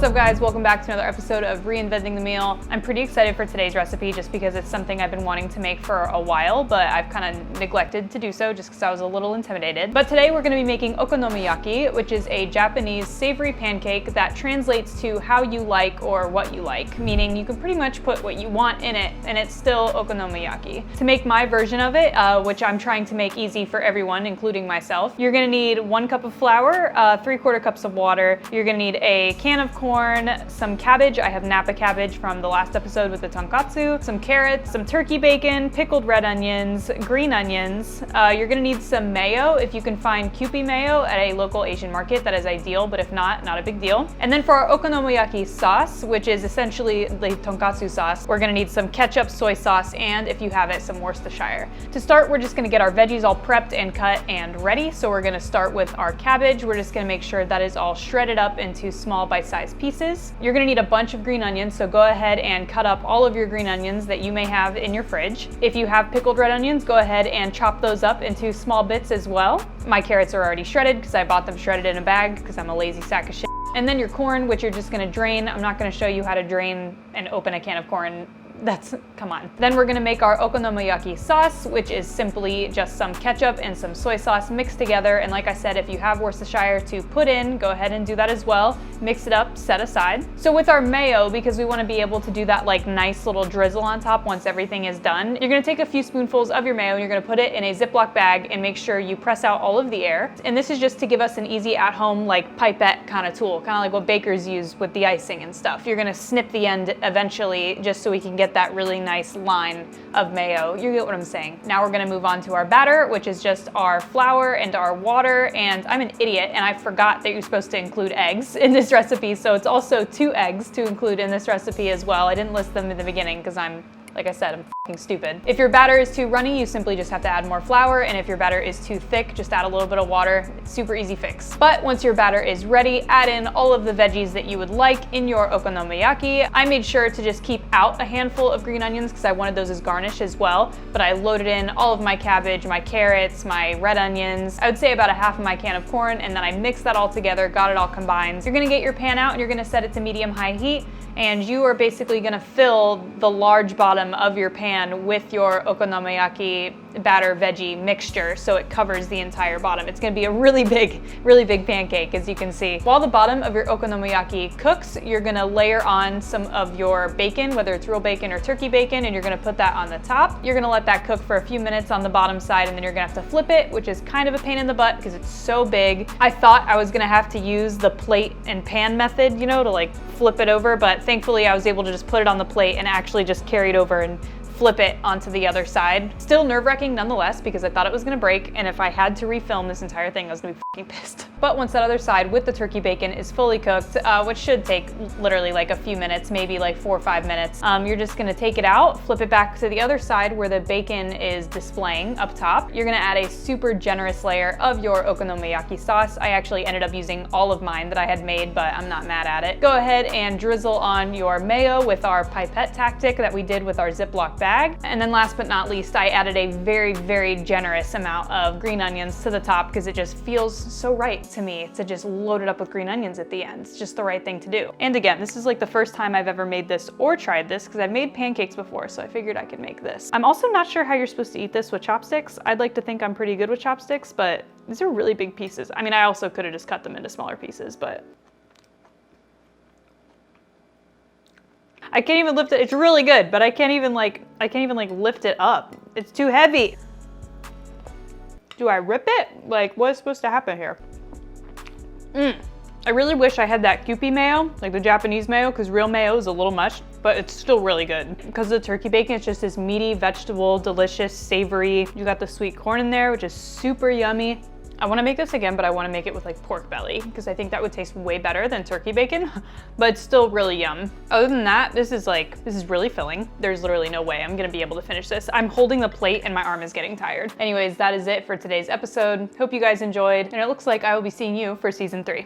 What's up guys, welcome back to another episode of Reinventing the Meal. I'm pretty excited for today's recipe just because it's something I've been wanting to make for a while, but I've kind of neglected to do so just because I was a little intimidated. But today we're going to be making Okonomiyaki, which is a Japanese savory pancake that translates to how you like or what you like, meaning you can pretty much put what you want in it and it's still Okonomiyaki. To make my version of it, which I'm trying to make easy for everyone, including myself, you're going to need 1 cup of flour, 3/4 cups of water, you're going to need a can of corn, some cabbage. I have Napa cabbage from the last episode with the tonkatsu, some carrots, some turkey bacon, pickled red onions, green onions. You're gonna need some mayo. If you can find Kuiper mayo at a local Asian market, that is ideal, but if not a big deal. And then for our okonomiyaki sauce, which is essentially the tonkatsu sauce, we're gonna need some ketchup, soy sauce, and if you have it, some Worcestershire. To start, we're just gonna get our veggies all prepped and cut and ready. So we're gonna start with our cabbage. We're just gonna make sure that is all shredded up into small bite-sized pieces. You're gonna need a bunch of green onions, so go ahead and cut up all of your green onions that you may have in your fridge. If you have pickled red onions, go ahead and chop those up into small bits as well. My carrots are already shredded because I bought them shredded in a bag because I'm a lazy sack of shit. And then your corn, which you're just gonna drain. I'm not gonna show you how to drain and open a can of corn. Come on. Then we're gonna make our okonomiyaki sauce, which is simply just some ketchup and some soy sauce mixed together. And like I said, if you have Worcestershire to put in, go ahead and do that as well. Mix it up, set aside. So with our mayo, because we wanna be able to do that like nice little drizzle on top once everything is done, you're gonna take a few spoonfuls of your mayo, you're gonna put it in a Ziploc bag and make sure you press out all of the air. And this is just to give us an easy at-home like pipette kind of tool, kind of like what bakers use with the icing and stuff. You're gonna snip the end eventually just so we can get that really nice line of mayo. You get what I'm saying. Now we're gonna move on to our batter, which is just our flour and our water. And I'm an idiot and I forgot that you're supposed to include eggs in this recipe. So it's also 2 eggs to include in this recipe as well. I didn't list them in the beginning because like I said, I'm f***ing stupid. If your batter is too runny, you simply just have to add more flour, and if your batter is too thick, just add a little bit of water. It's super easy fix. But once your batter is ready, add in all of the veggies that you would like in your okonomiyaki. I made sure to just keep out a handful of green onions because I wanted those as garnish as well, but I loaded in all of my cabbage, my carrots, my red onions. I would say about a half of my can of corn, and then I mixed that all together, got it all combined. You're gonna get your pan out and you're gonna set it to medium-high heat, and you are basically gonna fill the large bottom of your pan with your okonomiyaki batter veggie mixture so it covers the entire bottom. It's gonna be a really big pancake, as you can see. While the bottom of your okonomiyaki cooks, you're gonna layer on some of your bacon, whether it's real bacon or turkey bacon, and you're gonna put that on the top. You're gonna let that cook for a few minutes on the bottom side, and then you're gonna have to flip it, which is kind of a pain in the butt because it's so big. I thought I was gonna have to use the plate and pan method, you know, to like flip it over, but thankfully I was able to just put it on the plate and actually just carry it over and flip it onto the other side. Still nerve-wracking nonetheless because I thought it was gonna break, and if I had to refilm this entire thing, I was gonna be fucking pissed. But once that other side with the turkey bacon is fully cooked, which should take literally like a few minutes, maybe like 4 or 5 minutes, you're just gonna take it out, flip it back to the other side where the bacon is displaying up top. You're gonna add a super generous layer of your okonomiyaki sauce. I actually ended up using all of mine that I had made, but I'm not mad at it. Go ahead and drizzle on your mayo with our pipette tactic that we did with our Ziploc bag. And then last but not least, I added a very generous amount of green onions to the top because it just feels so right to me to just load it up with green onions at the end. It's just the right thing to do. And again, this is like the first time I've ever made this or tried this because I've made pancakes before, so I figured I could make this. I'm also not sure how you're supposed to eat this with chopsticks. I'd like to think I'm pretty good with chopsticks, but these are really big pieces. I mean, I also could have just cut them into smaller pieces, but I can't even lift it. It's really good, but I can't even like lift it up. It's too heavy. Do I rip it? Like, what is supposed to happen here? I really wish I had that Kuiper mayo, like the Japanese mayo, because real mayo is a little much, but it's still really good. Because the turkey bacon, it's just this meaty, vegetable, delicious, savory. You got the sweet corn in there, which is super yummy. I wanna make this again, but I wanna make it with like pork belly because I think that would taste way better than turkey bacon, but it's still really yum. Other than that, this is really filling. There's literally no way I'm gonna be able to finish this. I'm holding the plate and my arm is getting tired. Anyways, that is it for today's episode. Hope you guys enjoyed, and it looks like I will be seeing you for season 3.